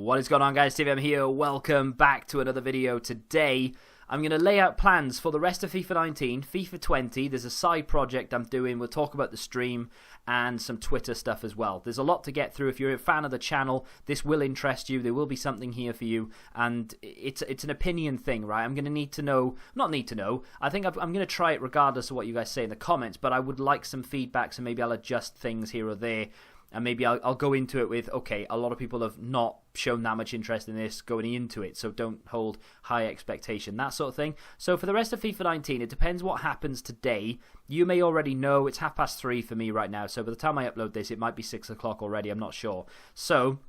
What is going on, guys? TVM here. Welcome back to another video. Today I'm going to lay out plans for the rest of FIFA 19, FIFA 20. There's a side project I'm doing. We'll talk about the stream and some Twitter stuff as well. There's a lot to get through. If you're a fan of the channel, this will interest you. There will be something here for you, and it's an opinion thing, right? I'm going to need to know, not need to know, I think I'm going to try it regardless of what you guys say in the comments, but I would like some feedback, so maybe I'll adjust things here or there. And maybe I'll go into it with, okay, a lot of people have not shown that much interest in this going into it, so don't hold high expectation, that sort of thing. So for the rest of FIFA 19, it depends what happens today. You may already know, it's 3:30 for me right now, so by the time I upload this, it might be 6 o'clock already, I'm not sure. So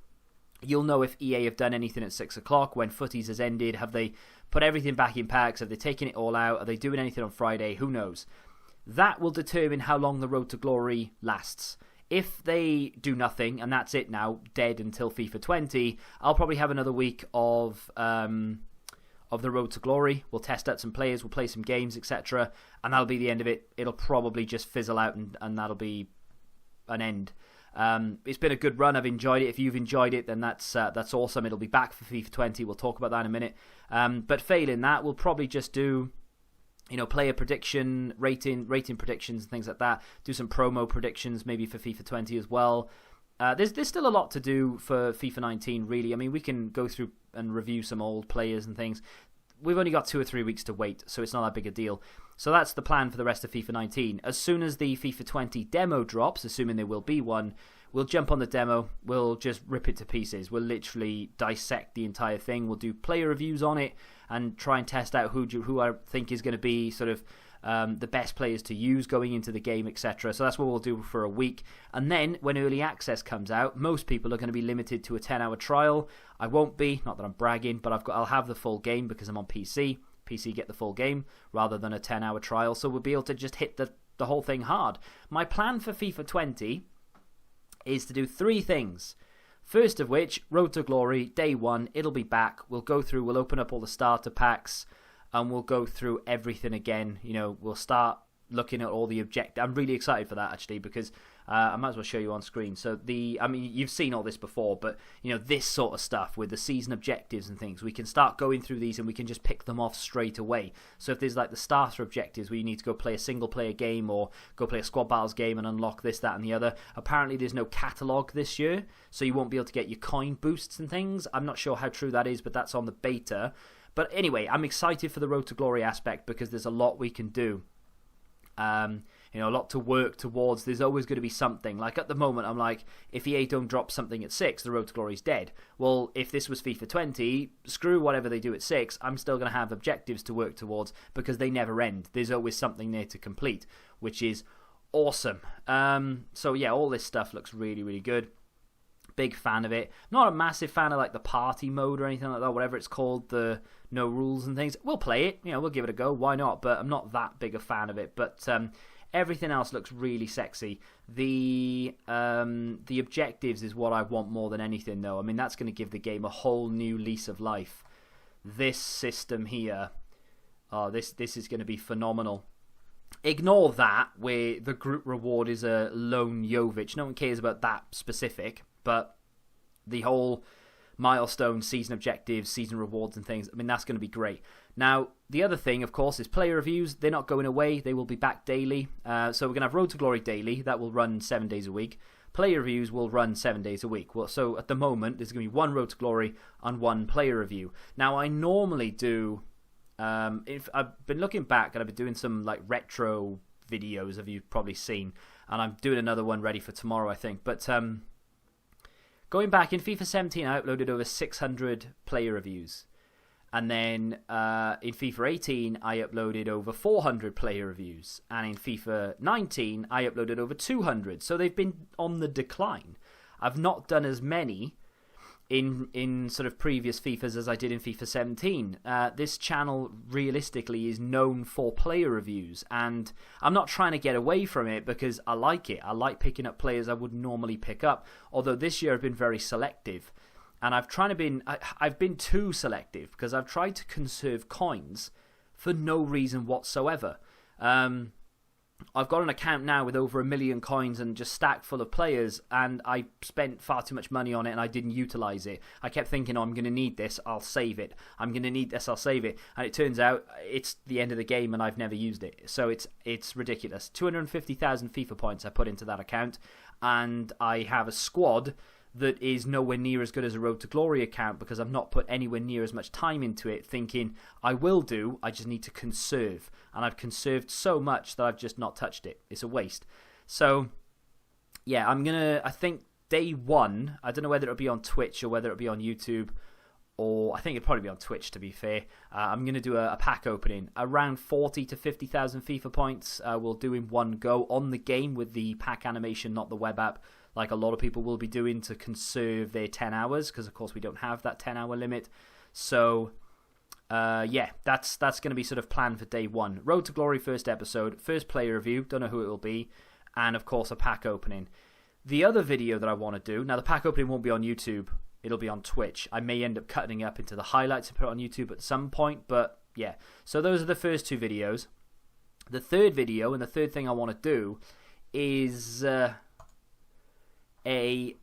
you'll know if EA have done anything at 6 o'clock, when footies has ended. Have they put everything back in packs? Have they taken it all out? Are they doing anything on Friday? Who knows? That will determine how long the Road to Glory lasts. If they do nothing, and that's it now, dead until FIFA 20, I'll probably have another week of the Road to Glory. We'll test out some players, we'll play some games, etc. And that'll be the end of it. It'll probably just fizzle out, and that'll be an end. It's been a good run. I've enjoyed it. If you've enjoyed it, then that's awesome. It'll be back for FIFA 20. We'll talk about that in a minute. But failing that, we'll probably just do, you know, player prediction, rating predictions and things like that. Do some promo predictions maybe for FIFA 20 as well. There's still a lot to do for FIFA 19, really. I mean, we can go through and review some old players and things. We've only got 2 or 3 weeks to wait, so it's not that big a deal. So that's the plan for the rest of FIFA 19. As soon as the FIFA 20 demo drops, assuming there will be one, we'll jump on the demo, we'll just rip it to pieces. We'll literally dissect the entire thing. We'll do player reviews on it and try and test out who I think is going to be sort of the best players to use going into the game, etc. So that's what we'll do for a week. And then when early access comes out, most people are going to be limited to a 10-hour trial. I won't be, not that I'm bragging, but I'll have the full game because I'm on PC. PC get the full game rather than a 10-hour trial. So we'll be able to just hit the whole thing hard. My plan for FIFA 20 is to do 3 things. First of which, Road to Glory, day 1, it'll be back. We'll go through, we'll open up all the starter packs, and we'll go through everything again. You know, we'll start looking at all the objectives. I'm really excited for that, actually, because I might as well show you on screen. So I mean, you've seen all this before, but you know, this sort of stuff with the season objectives and things, we can start going through these and we can just pick them off straight away. So if there's like the starter objectives where you need to go play a single player game or go play a squad battles game and unlock this, that and the other, apparently there's no catalogue this year, so you won't be able to get your coin boosts and things. I'm not sure how true that is, but that's on the beta. But anyway, I'm excited for the Road to Glory aspect because there's a lot we can do. You know, a lot to work towards. There's always going to be something. Like at the moment, I'm like, if EA don't drop something at 6, the Road to Glory is dead. Well, if this was FIFA 20, screw whatever they do at 6, I'm still going to have objectives to work towards because they never end. There's always something there to complete, which is awesome. So yeah, all this stuff looks really, really good. Big fan of it. Not a massive fan of like the party mode or anything like that, whatever it's called, the no rules and things. We'll play it, you know, we'll give it a go, why not? But I'm not that big a fan of it. But everything else looks really sexy. The objectives is what I want more than anything, though. I mean, that's going to give the game a whole new lease of life. This system here, oh, this is going to be phenomenal. Ignore that, where the group reward is a lone Jovic. No one cares about that specific, but the whole milestone, season objectives, season rewards and things, I mean, that's going to be great. Now, the other thing, of course, is player reviews. They're not going away. They will be back daily. So we're going to have Road to Glory daily. That will run 7 days a week. Player reviews will run 7 days a week. Well, so at the moment, there's going to be 1 Road to Glory and 1 player review. Now, I normally do... if I've been looking back and I've been doing some like retro videos, have you probably seen, and I'm doing another one ready for tomorrow, I think. But going back in FIFA 17, I uploaded over 600 player reviews, and then in FIFA 18 I uploaded over 400 player reviews, and in FIFA 19 I uploaded over 200. So they've been on the decline. I've not done as many in sort of previous FIFAs as I did in FIFA 17. This channel realistically is known for player reviews, and I'm not trying to get away from it because I like it. I like picking up players I would normally pick up, although this year I've been very selective, and I've been too selective because I've tried to conserve coins for no reason whatsoever. I've got an account now with over 1 million coins and just stacked full of players, and I spent far too much money on it and I didn't utilize it. I kept thinking, oh, I'm going to need this, I'll save it. I'm going to need this, I'll save it. And it turns out it's the end of the game and I've never used it. So it's ridiculous. 250,000 FIFA points I put into that account, and I have a squad that is nowhere near as good as a Road to Glory account because I've not put anywhere near as much time into it, thinking I will do, I just need to conserve. And I've conserved so much that I've just not touched it. It's a waste. So, yeah, I think day one, I don't know whether it'll be on Twitch or whether it'll be on YouTube, or I think it'll probably be on Twitch, to be fair. I'm going to do a pack opening. Around 40 to 50,000 FIFA points we'll do in one go on the game with the pack animation, not the web app, like a lot of people will be doing to conserve their 10 hours, because of course we don't have that 10-hour limit. So, yeah, that's going to be sort of planned for day one. Road to Glory first episode, first player review, don't know who it will be, and of course a pack opening. The other video that I want to do, now the pack opening won't be on YouTube, it'll be on Twitch. I may end up cutting it up into the highlights and put it on YouTube at some point, but yeah. So those are the first two videos. The third video, and the third thing I want to do, is a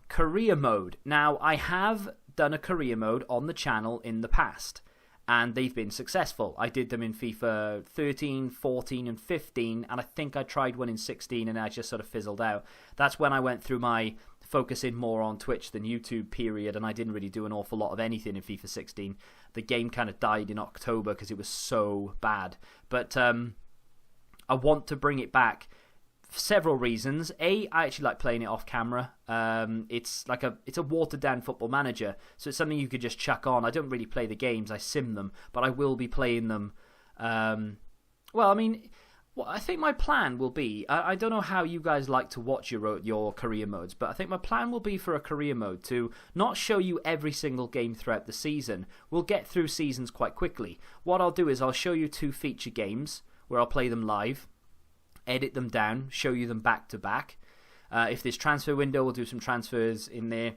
career mode. Now, I have done a career mode on the channel in the past, and they've been successful. I did them in FIFA 13, 14, and 15, and I think I tried one in 16, and I just sort of fizzled out. That's when I went through my focusing more on Twitch than YouTube period, and I didn't really do an awful lot of anything in FIFA 16. The game kind of died in October because it was so bad. But I want to bring it back for several reasons. I actually like playing it off camera. It's a watered down Football Manager, so it's something you could just chuck on. I don't really play the games, I sim them, but I will be playing them. I think my plan will be, I don't know how you guys like to watch your career modes, but I think my plan will be for a career mode to not show you every single game throughout the season. We'll get through seasons quite quickly. What I'll do is I'll show you 2 feature games where I'll play them live, edit them down, show you them back to back. If there's transfer window, we'll do some transfers in there.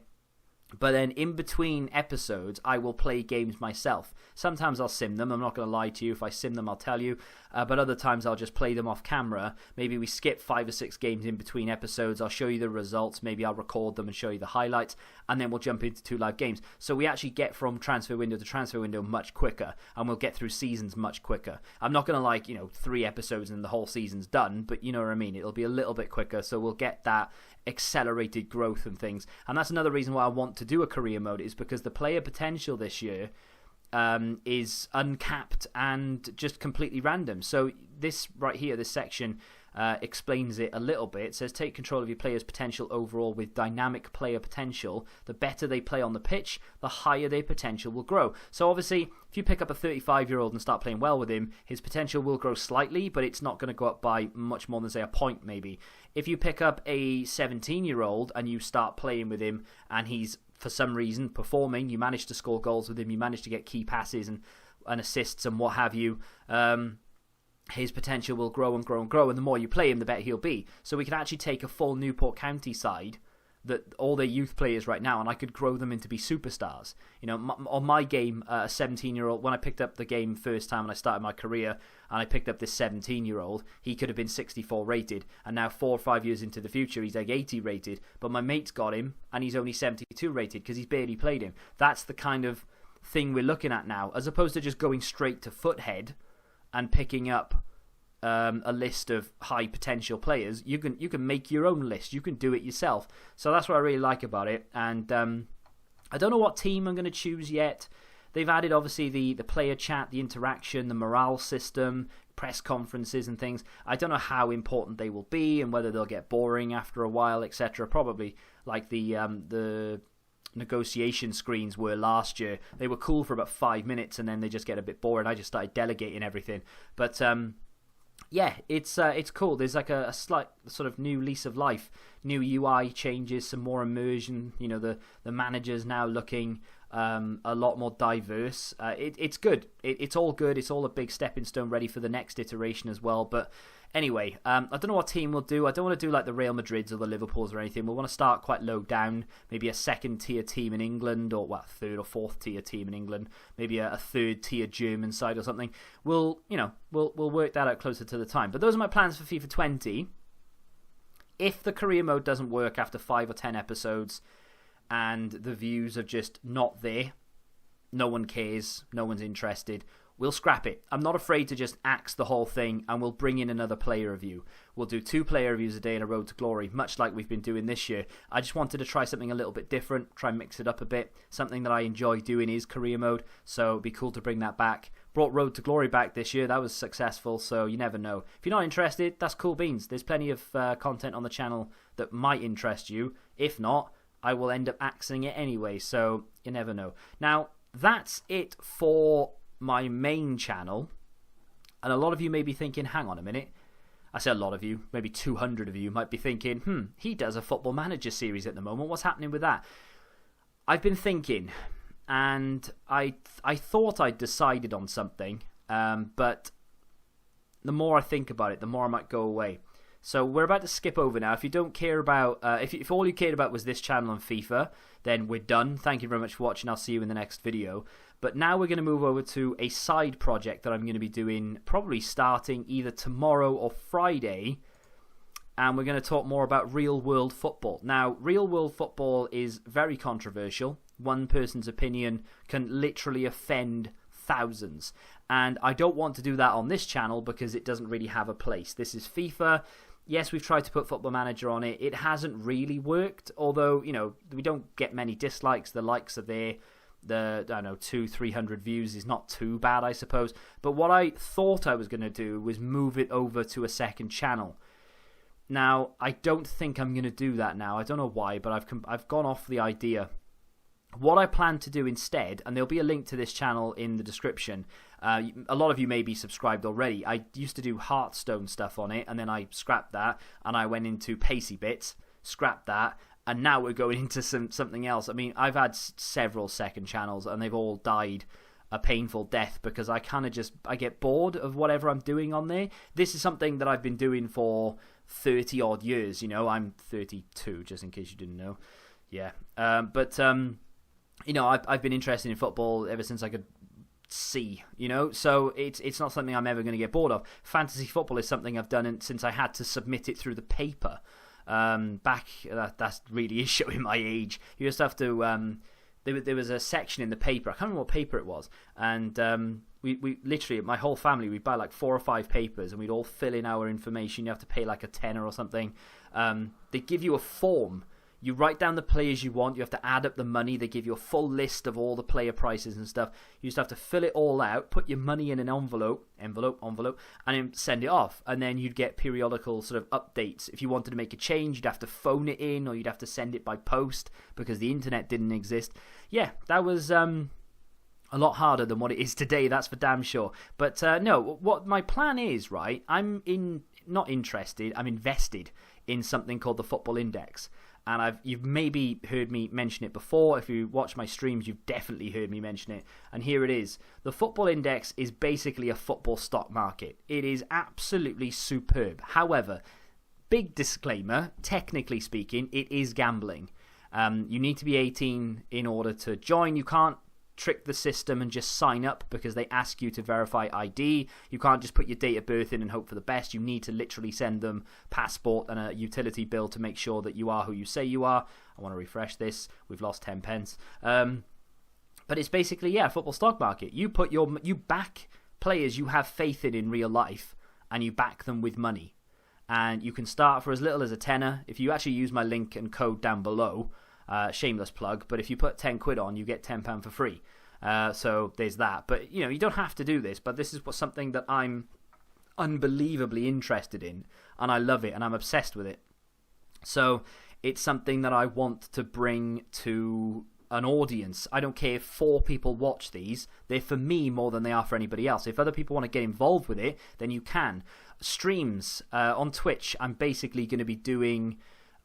But then in between episodes, I will play games myself. Sometimes I'll sim them. I'm not going to lie to you. If I sim them, I'll tell you. But other times I'll just play them off camera. Maybe we skip 5 or 6 games in between episodes. I'll show you the results. Maybe I'll record them and show you the highlights. And then we'll jump into 2 live games. So we actually get from transfer window to transfer window much quicker. And we'll get through seasons much quicker. I'm not going to 3 episodes and the whole season's done. But you know what I mean. It'll be a little bit quicker. So we'll get that accelerated growth and things. And that's another reason why I want to do a career mode, is because the player potential this year is uncapped and just completely random. So this right here, this section explains it a little bit. It says take control of your player's potential overall with dynamic player potential. The better they play on the pitch, the higher their potential will grow. So obviously, if you pick up a 35-year-old and start playing well with him, his potential will grow slightly, but it's not going to go up by much more than, say, a point maybe. If you pick up a 17-year-old and you start playing with him and he's, for some reason, performing, you manage to score goals with him, you manage to get key passes and assists and what have you, his potential will grow and grow and grow, and the more you play him, the better he'll be. So we can actually take a full Newport County side, that all their youth players right now, and I could grow them into be superstars. You know, on my game, a 17-year-old, when I picked up the game first time when I started my career, and I picked up this 17-year-old, he could have been 64 rated, and now 4 or 5 years into the future, he's like 80 rated, but my mate's got him, and he's only 72 rated, because he's barely played him. That's the kind of thing we're looking at now, as opposed to just going straight to Foothead and picking up a list of high potential players. You can make your own list. You can do it yourself. So that's what I really like about it. And I don't know what team I'm going to choose yet. They've added obviously the player chat, the interaction, the morale system, press conferences and things. I don't know how important they will be and whether they'll get boring after a while, etc. Probably like the negotiation screens were last year. They were cool for about 5 minutes and then they just get a bit boring. I just started delegating everything. But yeah, it's cool. There's like a slight sort of new lease of life, new UI changes, some more immersion. You know, the managers now looking a lot more diverse. It's good. It's all good. It's all a big stepping stone, ready for the next iteration as well. But Anyway, I don't know what team we'll do. I don't want to do like the Real Madrids or the Liverpools or anything. We'll want to start quite low down, maybe a second tier team in England, or third or fourth tier team in England, maybe a third tier German side or something. We'll work that out closer to the time. But those are my plans for FIFA 20. If the career mode doesn't work after 5 or 10 episodes and the views are just not there, no one cares, no one's interested, we'll scrap it. I'm not afraid to just axe the whole thing, and we'll bring in another player review. We'll do 2 player reviews a day in a Road to Glory, much like we've been doing this year. I just wanted to try something a little bit different, try and mix it up a bit. Something that I enjoy doing is career mode, so it'd be cool to bring that back. Brought Road to Glory back this year. That was successful, so you never know. If you're not interested, that's cool beans. There's plenty of content on the channel that might interest you. If not, I will end up axing it anyway, so you never know. Now, that's it for my main channel. And a lot of you may be thinking, hang on a minute. I say a lot of you, maybe 200 of you might be thinking, he does a Football Manager series at the moment. What's happening with that? I've been thinking, and I thought I'd decided on something, but the more I think about it, the more I might go away. So we're about to skip over now. If you don't care about, if all you cared about was this channel and FIFA, then we're done. Thank you very much for watching. I'll see you in the next video. But now we're going to move over to a side project that I'm going to be doing probably starting either tomorrow or Friday. And we're going to talk more about real world football. Now, real world football is very controversial. One person's opinion can literally offend thousands. And I don't want to do that on this channel because it doesn't really have a place. This is FIFA. Yes, we've tried to put Football Manager on it. It hasn't really worked. Although, we don't get many dislikes. The likes are there. The, 200-300 views is not too bad, I suppose. But what I thought I was going to do was move it over to a second channel. Now, I don't think I'm going to do that now. I don't know why, but I've gone off the idea. What I plan to do instead, and there'll be a link to this channel in the description. A lot of you may be subscribed already. I used to do Hearthstone stuff on it, and then I scrapped that, and I went into Pacey Bits, scrapped that, and now we're going into something else. I mean, I've had several second channels, and they've all died a painful death because I kind of I get bored of whatever I'm doing on there. This is something that I've been doing for 30 odd years. I'm 32, just in case you didn't know. Yeah, I've been interested in football ever since I could see, so it's not something I'm ever going to get bored of. Fantasy football is something I've done since I had to submit it through the paper. That really is showing my age. You just have to there was a section in the paper, I can't remember what paper it was, and we literally, my whole family, we'd buy like 4 or 5 papers and we'd all fill in our information. You have to pay like a tenner or something. They give you a form. You write down the players you want. You have to add up the money. They give you a full list of all the player prices and stuff. You just have to fill it all out, put your money in an envelope, and then send it off. And then you'd get periodical sort of updates. If you wanted to make a change, you'd have to phone it in, or you'd have to send it by post because the internet didn't exist. Yeah, that was a lot harder than what it is today. That's for damn sure. But no, what my plan is, right? I'm not interested. I'm invested in something called the Football Index. And you've maybe heard me mention it before. If you watch my streams, you've definitely heard me mention it. And here it is. The Football Index is basically a football stock market. It is absolutely superb. However, big disclaimer, technically speaking, it is gambling. You need to be 18 in order to join. You can't trick the system and just sign up because they ask you to verify ID. You can't just put your date of birth in and hope for the best. You need to literally send them passport and a utility bill to make sure that you are who you say you are. I want to refresh this. We've lost 10 pence. But it's basically, football stock market. You back players you have faith in real life, and you back them with money. And you can start for as little as a tenner. If you actually use my link and code down below, shameless plug, but if you put 10 quid on, you get £10 for free. So there's that. But you don't have to do this, but this is something that I'm unbelievably interested in, and I love it, and I'm obsessed with it. So it's something that I want to bring to an audience. I don't care if 4 people watch these. They're for me more than they are for anybody else. If other people want to get involved with it, then you can. Streams on Twitch, I'm basically going to be doing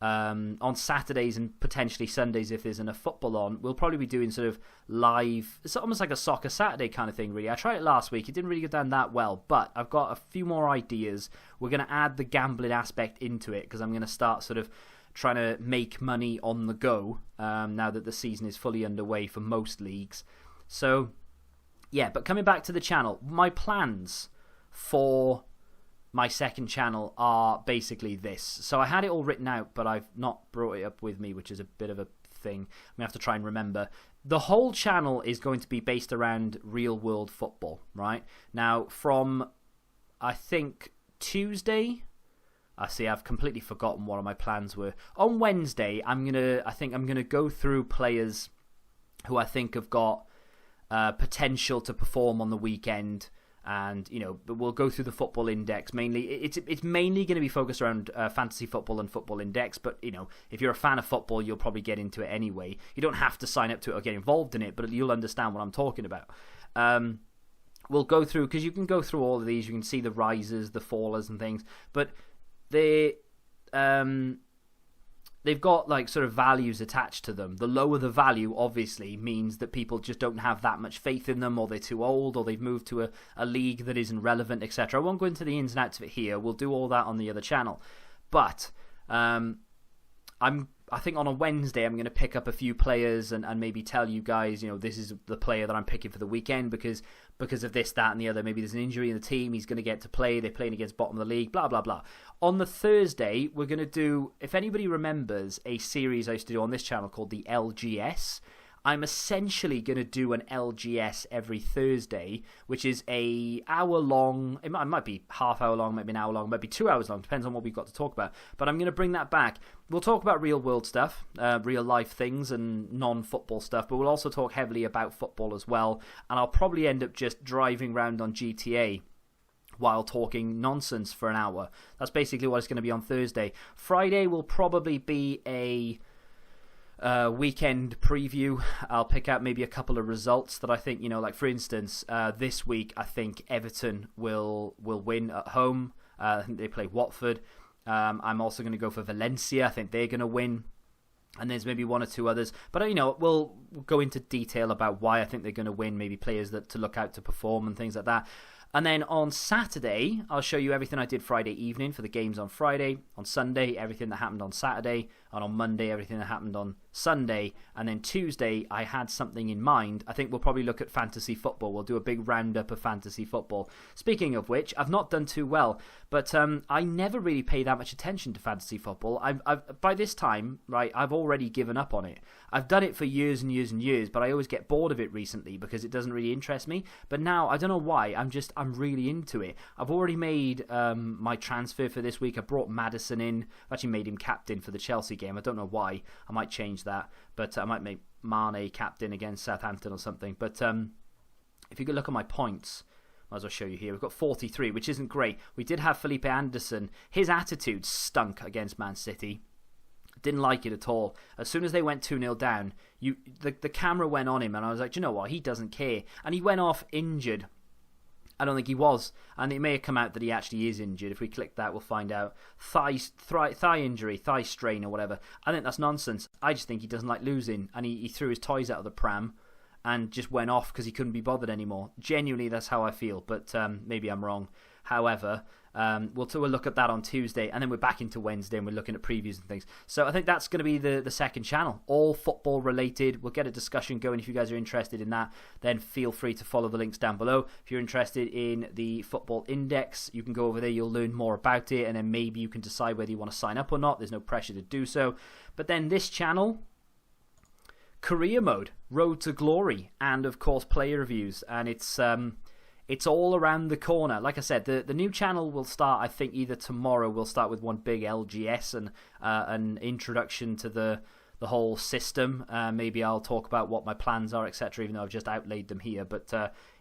On Saturdays and potentially Sundays if there's enough football on, we'll probably be doing sort of live. It's almost like a Soccer Saturday kind of thing, really. I tried it last week. It didn't really go down that well, but I've got a few more ideas. We're going to add the gambling aspect into it because I'm going to start sort of trying to make money on the go now that the season is fully underway for most leagues. So, yeah, but coming back to the channel, my plans for my second channel are basically this. So I had it all written out, but I've not brought it up with me, which is a bit of a thing. I'm going to have to try and remember. The whole channel is going to be based around real world football, right? Now, from, I think, Tuesday, I've completely forgotten what my plans were. On Wednesday, I'm gonna go through players who I think have got potential to perform on the weekend. And, but we'll go through the football index mainly. It's mainly going to be focused around fantasy football and football index. But, if you're a fan of football, you'll probably get into it anyway. You don't have to sign up to it or get involved in it, but you'll understand what I'm talking about. We'll go through, because you can go through all of these. You can see the risers, the fallers and things. But they've got like sort of values attached to them. The lower the value obviously means that people just don't have that much faith in them, or they're too old, or they've moved to a league that isn't relevant, etc. I won't go into the ins and outs of it here. We'll do all that on the other channel. But I think on a Wednesday I'm going to pick up a few players and maybe tell you guys, this is the player that I'm picking for the weekend because of this, that and the other. Maybe there's an injury in the team, he's going to get to play, they're playing against bottom of the league, blah, blah, blah. On the Thursday, we're going to do, if anybody remembers, a series I used to do on this channel called the LGS. I'm essentially going to do an LGS every Thursday, which is a hour long. It might be half hour long, maybe an hour long, maybe 2 hours long, depends on what we've got to talk about. But I'm going to bring that back. We'll talk about real world stuff, real life things and non-football stuff, but we'll also talk heavily about football as well. And I'll probably end up just driving around on GTA while talking nonsense for an hour. That's basically what it's going to be on Thursday. Friday will probably be a weekend preview. I'll pick out maybe a couple of results that I think, like for instance, this week I think Everton will win at home. I think they play Watford. I'm also going to go for Valencia. I think they're going to win. And there's maybe one or two others. But, we'll go into detail about why I think they're going to win, maybe players that to look out to perform and things like that. And then on Saturday, I'll show you everything I did Friday evening for the games on Friday. On Sunday, everything that happened on Saturday. And on Monday, everything that happened on Sunday. And then Tuesday, I had something in mind. I think we'll probably look at fantasy football. We'll do a big roundup of fantasy football. Speaking of which, I've not done too well. But I never really pay that much attention to fantasy football. I've by this time, right, I've already given up on it. I've done it for years and years and years, but I always get bored of it recently because it doesn't really interest me. But now, I don't know why, I'm really into it. I've already made my transfer for this week. I brought Maddison in. I've actually made him captain for the Chelsea game. I don't know why. I might change that, but I might make Mane captain against Southampton or something. But if you could look at my points, might as well show you here. We've got 43, which isn't great. We did have Felipe Anderson. His attitude stunk against Man City. Didn't like it at all. As soon as they went 2-0 down, the camera went on him, and I was like, do you know what? He doesn't care. And he went off injured. I don't think he was. And it may have come out that he actually is injured. If we click that, we'll find out. Thigh injury, thigh strain or whatever. I think that's nonsense. I just think he doesn't like losing. And he threw his toys out of the pram and just went off because he couldn't be bothered anymore. Genuinely, that's how I feel. But maybe I'm wrong. However, we'll look at that on Tuesday, and then we're back into Wednesday and we're looking at previews and things. So I think that's going to be the second channel, all football related. We'll get a discussion going. If you guys are interested in that, then feel free to follow the links down below. If you're interested in the football index, you can go over there, you'll learn more about it, and then maybe you can decide whether you want to sign up or not. There's no pressure to do so. But then this channel, career mode, road to glory, and of course player reviews, and it's all around the corner. Like I said, the new channel will start, I think, either tomorrow. We'll start with one big LGS and an introduction to the whole system. Maybe I'll talk about what my plans are, etc., even though I've just outlaid them here. But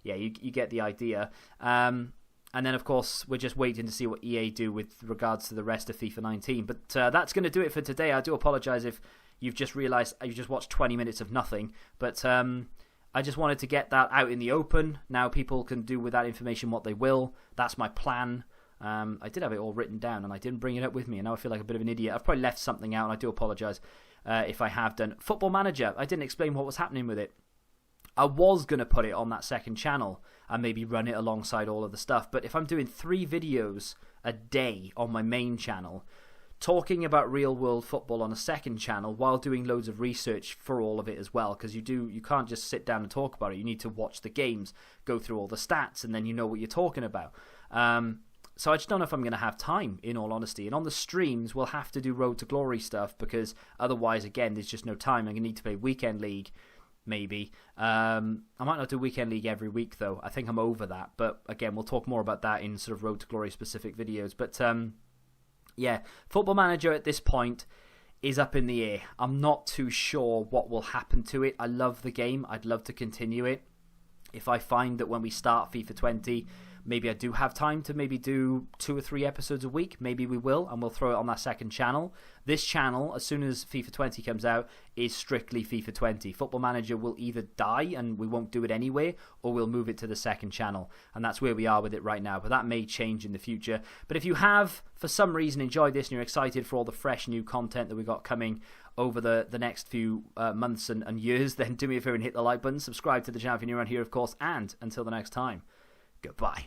yeah, you get the idea. And then, of course, we're just waiting to see what EA do with regards to the rest of FIFA 19. But that's going to do it for today. I do apologise if you've just realised you've just watched 20 minutes of nothing. But I just wanted to get that out in the open. Now people can do with that information what they will. That's my plan. I did have it all written down and I didn't bring it up with me, and now I feel like a bit of an idiot. I've probably left something out and I do apologise if I have done. Football Manager, I didn't explain what was happening with it. I was going to put it on that second channel and maybe run it alongside all of the stuff, but if I'm doing 3 videos a day on my main channel, talking about real world football on a second channel while doing loads of research for all of it as well, because you can't just sit down and talk about it. You need to watch the games, go through all the stats, and then you know what you're talking about. So I just don't know if I'm going to have time, in all honesty. And on the streams, we'll have to do Road to Glory stuff, because otherwise, again, there's just no time. I'm going to need to play Weekend League, maybe. I might not do Weekend League every week, though. I think I'm over that. But again, we'll talk more about that in sort of Road to Glory specific videos. But yeah, Football Manager at this point is up in the air. I'm not too sure what will happen to it. I love the game. I'd love to continue it. If I find that when we start FIFA 20, maybe I do have time to maybe do 2 or 3 episodes a week, maybe we will, and we'll throw it on that second channel. This channel, as soon as FIFA 20 comes out, is strictly FIFA 20. Football Manager will either die and we won't do it anyway, or we'll move it to the second channel. And that's where we are with it right now, but that may change in the future. But if you have, for some reason, enjoyed this and you're excited for all the fresh new content that we've got coming over the next few months and years, then do me a favor and hit the like button, subscribe to the channel if you're new around here, of course, and until the next time, goodbye.